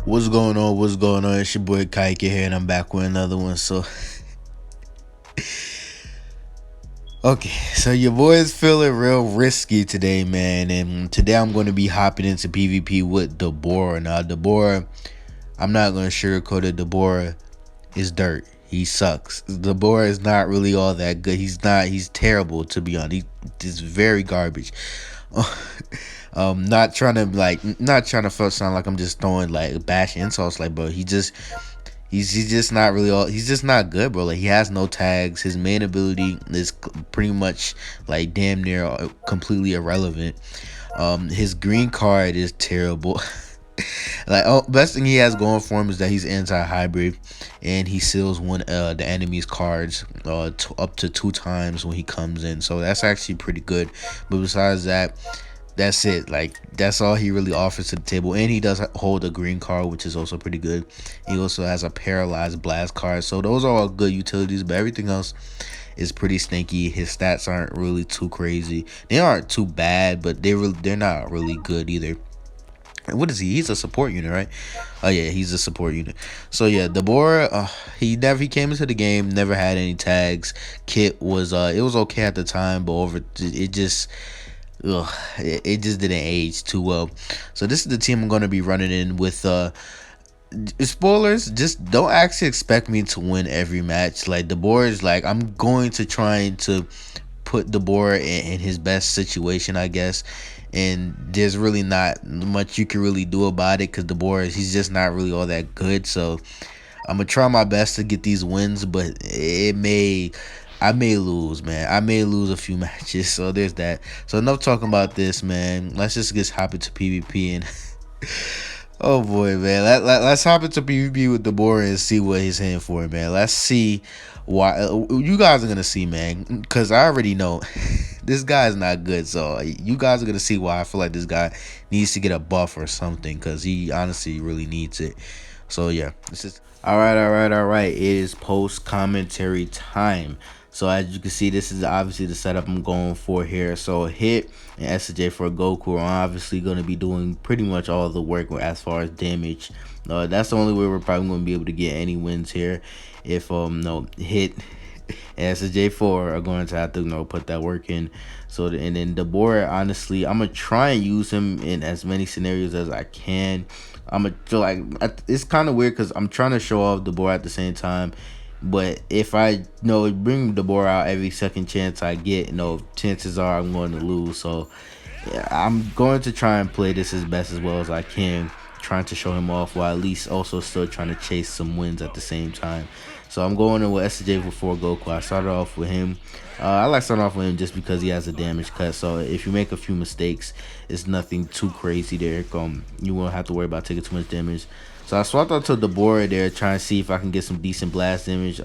What's going on? What's going on? It's your boy Kaike here, and I'm back with another one. So your boy is feeling real risky today, man. And today I'm going to be hopping into PvP with Dabura. Now, Dabura, I'm not going to sugarcoat it. Dabura is dirt. He sucks. Dabura is not really all that good. He's terrible, to be honest. He's very garbage. Not trying to sound like I'm just throwing like bash insults, like, bro. He's just not really all. He's just not good, bro. Like, he has no tags. His main ability is pretty much like damn near completely irrelevant. His green card is terrible. Best thing he has going for him is that he's anti-hybrid, and he seals the enemy's cards up to 2 times when he comes in. So that's actually pretty good. But besides that, that's it. Like, that's all he really offers to the table. And he does hold a green card, which is also pretty good. He also has a paralyzed blast card. So those are all good utilities, but everything else is pretty stinky. His stats aren't really too crazy. They aren't too bad, but they're not really good either. And what is he? He's a support unit, right? Oh yeah, he's a support unit. So yeah, Dabura, he came into the game, never had any tags. Kit was it was okay at the time, but it just it just didn't age too well. So this is the team I'm going to be running in with. Spoilers, just don't actually expect me to win every match. Like, Dabura is like, I'm going to try to put Dabura in his best situation, I guess. And there's really not much you can really do about it because Dabura, he's just not really all that good. So I'm gonna try my best to get these wins, but I may lose, man. I may lose a few matches. So there's that. So enough talking about this, man. Let's just get hop into PvP and oh boy, man. Let's hop into PvP with Dabura and see what he's hitting for, man. Let's see why. You guys are gonna see, man, because I already know this guy's not good. So you guys are gonna see why I feel like this guy needs to get a buff or something, because he honestly really needs it. So yeah, this is all right. It is post commentary time. So as you can see, this is obviously the setup I'm going for here. So Hit and SJ for Goku are obviously going to be doing pretty much all the work as far as damage. That's the only way we're probably going to be able to get any wins here. If no Hit and SJ4 are going to have to put that work in. So and then Dabura, honestly, I'm gonna try and use him in as many scenarios as I can. I'm gonna feel like it's kind of weird because I'm trying to show off Dabura at the same time. But if I bring Dabura out every second chance I get, chances are I'm going to lose. So yeah, I'm going to try and play this as best as well as I can, trying to show him off while at least also still trying to chase some wins at the same time. So I'm going in with SJ before Goku. I started off with him. I like starting off with him just because he has a damage cut. So if you make a few mistakes, it's nothing too crazy there. You won't have to worry about taking too much damage. So I swapped out to Dabura there, trying to see if I can get some decent blast damage.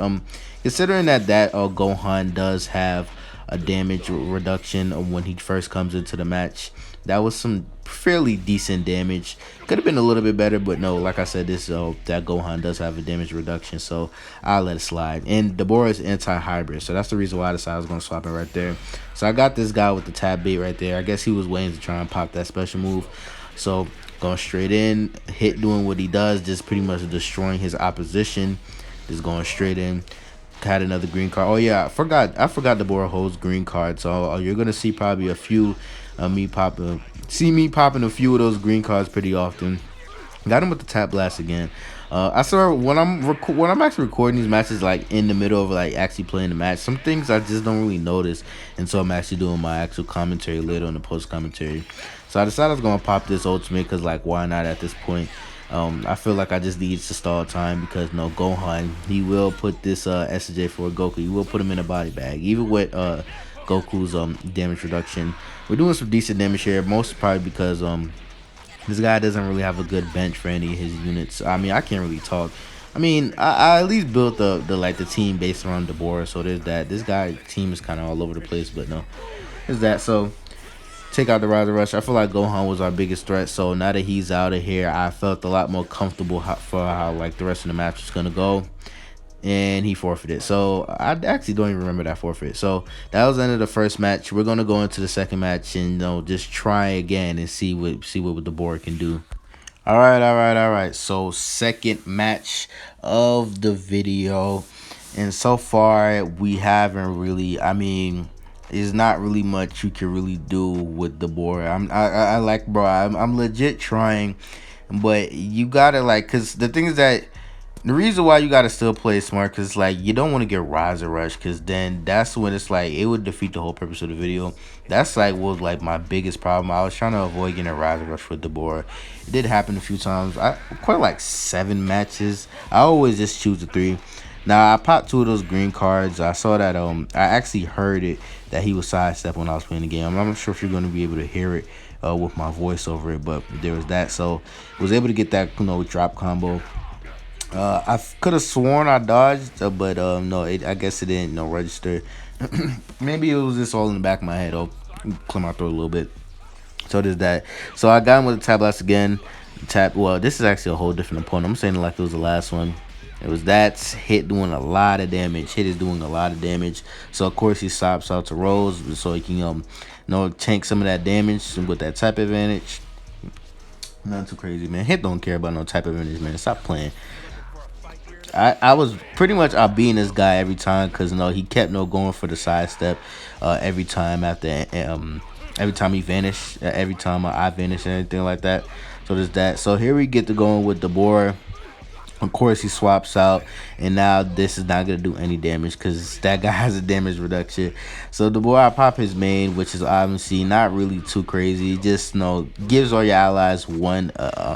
Considering that Gohan does have a damage reduction when he first comes into the match, that was some fairly decent damage. Could have been a little bit better, but no, like I said, that Gohan does have a damage reduction, so I'll let it slide. And Dabura is anti-hybrid, so that's the reason why I decided I was going to swap it right there. So I got this guy with the tab bait right there. I guess he was waiting to try and pop that special move. So going straight in, Hit doing what he does, just pretty much destroying his opposition. Just going straight in. Had another green card. Oh yeah, I forgot Dabura holds green cards. So you're gonna see probably a few me popping a few of those green cards pretty often. Got him with the tap blast again. I saw when I'm actually recording these matches, like in the middle of like actually playing the match, some things I just don't really notice, and so I'm actually doing my actual commentary later on the post commentary. So I decided I was gonna pop this ultimate because, like, why not at this point? I feel like I just need to stall time because Gohan, he will put this SJ for Goku. He will put him in a body bag, even with Goku's damage reduction. We're doing some decent damage here, most probably because this guy doesn't really have a good bench for any of his units. I mean, I can't really talk. I mean, I at least built the team based around Dabura, so there's that. This guy team is kind of all over the place, but no, there's that. So take out the Riser Rush. I feel like Gohan was our biggest threat, so now that he's out of here, I felt a lot more comfortable for how like the rest of the match was gonna go. And he forfeited. So I actually don't even remember that forfeit. So that was the end of the first match. We're gonna go into the second match and just try again and see what the board can do. All right. So second match of the video, and so far we haven't really. I mean, it's not really much you can really do with the board. I like, bro. I'm legit trying, but you gotta like, cause the thing is that the reason why you gotta still play smart, cause like you don't want to get riser rush, cause then that's when it's like it would defeat the whole purpose of the video. That's like was like my biggest problem. I was trying to avoid getting a riser rush with the board. It did happen a few times. I quite like 7 matches. I always just choose the three. Now I popped 2 of those green cards. I saw that I actually heard it that he was sidestep when I was playing the game. I'm not sure if you're gonna be able to hear it with my voice over it, but there was that. So was able to get that drop combo. I could have sworn I dodged, but no, I guess it didn't register. Maybe it was just all in the back of my head. I'll clear my throat a little bit. So there's that. So I got him with the tap blast again. Tap. Well, this is actually a whole different opponent. I'm saying it like it was the last one. It was that hit doing a lot of damage. Hit is doing a lot of damage. So of course he stops out to rolls so he can tank some of that damage with that type advantage. Nothing too crazy, man. Hit don't care about no type advantage, man. Stop playing. I was pretty much out beating this guy every time because he kept going for the side step every time after every time he vanished, every time I vanished and everything like that. So there's that. So here we get to going with the boar. Of course, he swaps out, and now this is not gonna do any damage because that guy has a damage reduction. So the boy I pop his main, which is obviously not really too crazy. Just gives all your allies one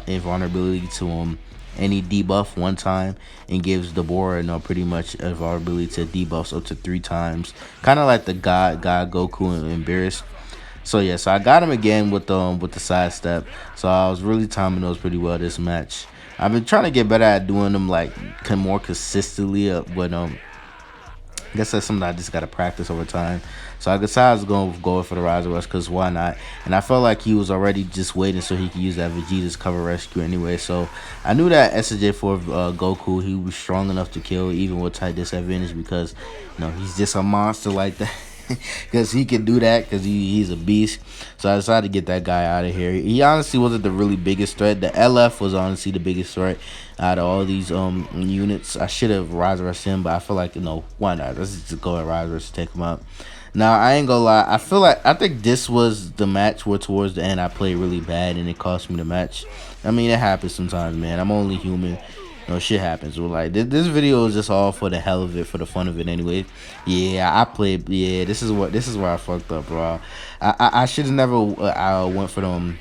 invulnerability to any debuff one time, and gives the boar pretty much invulnerability to debuffs up to 3 times. Kind of like the God Goku and Embarrassed. So yeah, so I got him again with the side step. So I was really timing those pretty well this match. I've been trying to get better at doing them like more consistently, but I guess that's something I just gotta practice over time. So I decided to go for the Rise Rush because why not? And I felt like he was already just waiting so he could use that Vegeta's cover rescue anyway. So I knew that SJ4 Goku, he was strong enough to kill even with tight disadvantage because he's just a monster like that. Because he can do that because he's a beast. So I decided to get that guy out of here. He honestly wasn't the really biggest threat. The LF was honestly the biggest threat out of all these units. I should have Rise Rush him, but I feel like why not? Let's just go and Rise Rush to take him out. Now I ain't gonna lie, I think this was the match where towards the end I played really bad and it cost me the match. I mean, it happens sometimes, man. I'm only human. Shit happens. Well, like this video is just all for the hell of it, for the fun of it. Anyway, yeah, I played. Yeah, this is where I fucked up, bro. I should have never. I went for them.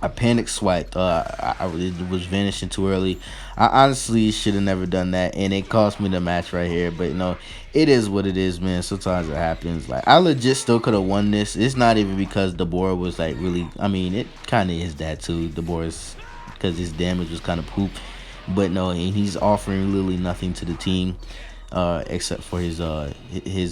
I panic swiped. It was vanishing too early. I honestly should have never done that, and it cost me the match right here. But it is what it is, man. Sometimes it happens. Like I legit still could have won this. It's not even because the board was like really. I mean, it kind of is that too. The board is because his damage was kind of poop. But no, and he's offering literally nothing to the team, except for his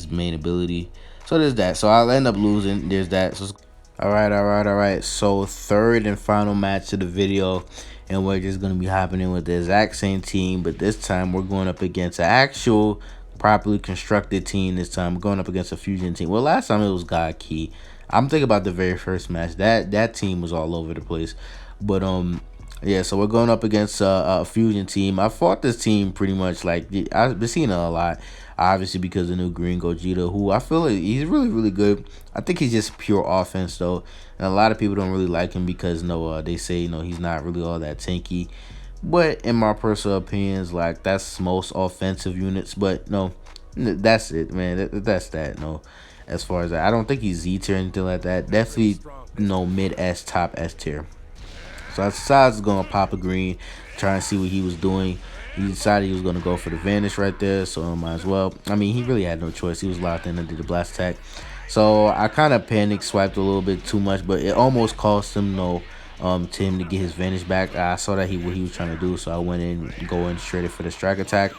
main ability. So there's that. So I'll end up losing. There's that. So all right. So third and final match of the video, and we're just gonna be happening with the exact same team, but this time we're going up against an actual properly constructed team. This time we're going up against a fusion team. Well, last time it was God Key. I'm thinking about the very first match. That team was all over the place, but yeah, so we're going up against a fusion team. I fought this team pretty much like I've been seeing it a lot, obviously because of the new Green Gogeta, who I feel like he's really really good. I think he's just pure offense though, and a lot of people don't really like him because they say he's not really all that tanky. But in my personal opinions, like that's most offensive units. But no, that's it, man. That's that. No, as far as that, I don't think he's Z tier or anything like that. Definitely no mid S top S tier. So I decided to go on Papa Green, trying to see what he was doing. He decided he was going to go for the Vanish right there, so I might as well. I mean, he really had no choice. He was locked in and did the blast attack. So I kind of panic swiped a little bit too much, but it almost cost him to him to get his Vanish back. I saw that what he was trying to do, so I went in going straight for the strike attack.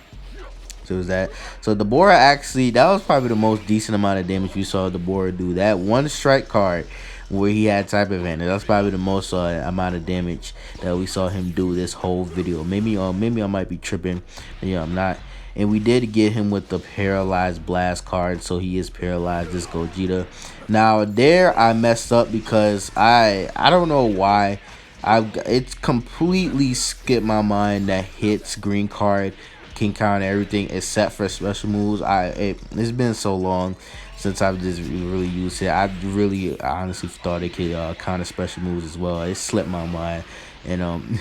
So it was that. So Dabura actually, that was probably the most decent amount of damage we saw Dabura do. That one strike card where he had type advantage, that's probably the most amount of damage that we saw him do this whole video. Maybe I might be tripping. Yeah, I'm not. And we did get him with the paralyzed blast card, so he is paralyzed, this Gogeta. Now there I messed up because I don't know why, It's completely skipped my mind that hits, green card, can count everything except for special moves. It's been so long since I've just really used it. I really honestly thought it could counter special moves as well. It slipped my mind, and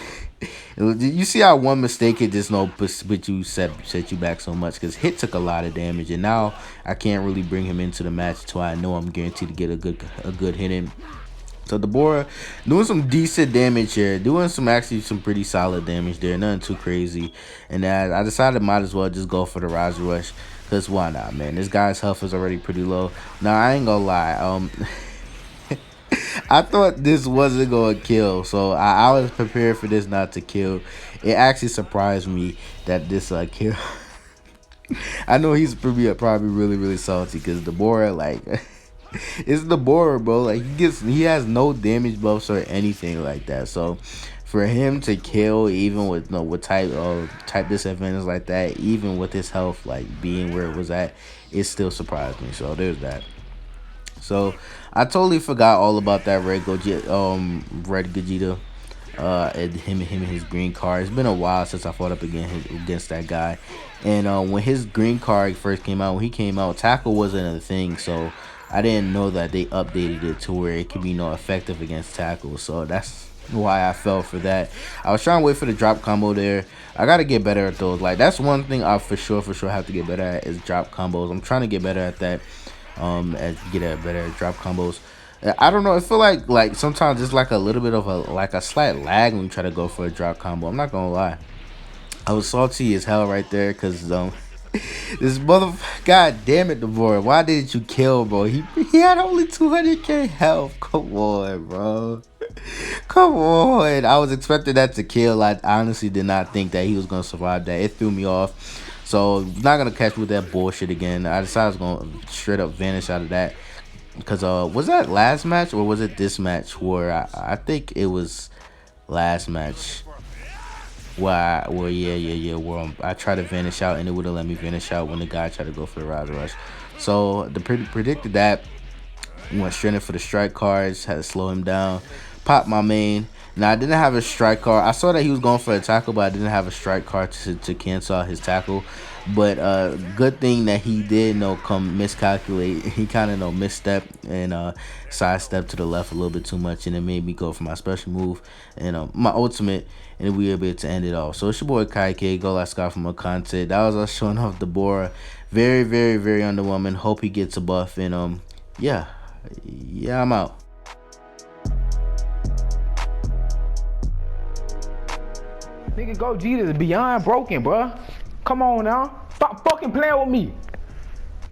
you see how one mistake it just put you set you back so much because hit took a lot of damage, and now I can't really bring him into the match until I know I'm guaranteed to get a good hit in. So Dabura doing some decent damage here, doing some pretty solid damage there, nothing too crazy. And I decided might as well just go for the Rise Rush, cause why not, man? This guy's health is already pretty low. Now I ain't gonna lie, I thought this wasn't gonna kill, so I was prepared for this not to kill. It actually surprised me that this kill. I know he's probably really salty because Dabura like. It's the borer, bro. Like he has no damage buffs or anything like that. So for him to kill even with with type disadvantage like that, even with his health like being where it was at, it still surprised me. So there's that. So I totally forgot all about that red Gogeta. And him and his green card. It's been a while since I fought up against that guy. And when his green card first came out, when he came out, tackle wasn't a thing. So I didn't know that they updated it to where it could be effective against tackle. So that's why I fell for that. I was trying to wait for the drop combo there. I gotta get better at those. Like that's one thing I for sure have to get better at is drop combos. I'm trying to get better at that. Better at drop combos. I don't know. I feel like sometimes it's like a little bit of a slight lag when you try to go for a drop combo. I'm not gonna lie. I was salty as hell right there because this God damn it, Dabura. Why didn't you kill, bro? He had only 200k health. Come on, bro. Come on. I was expecting that to kill. I honestly did not think that he was gonna survive that. It threw me off. So not gonna catch me with that bullshit again. I decided I was gonna straight up vanish out of that. Because was that last match or was it this match where I think it was last match where I tried to vanish out and it wouldn't let me vanish out when the guy tried to go for the Rise Rush. So the predicted that, went straight in for the strike cards, had to slow him down, pop my main. Now I didn't have a strike card. I saw that he was going for a tackle, but I didn't have a strike card to cancel out his tackle. But good thing that he did come miscalculate. He kind of misstep and sidestep to the left a little bit too much, and it made me go for my special move and my ultimate, and we were able to end it off. So it's your boy Kaike, Go Last Guy from a content. That was us showing off Dabura. Very underwhelming. Hope he gets a buff, and yeah, I'm out. Nigga, Gogeta is beyond broken, bruh. Come on now. Stop fucking playing with me.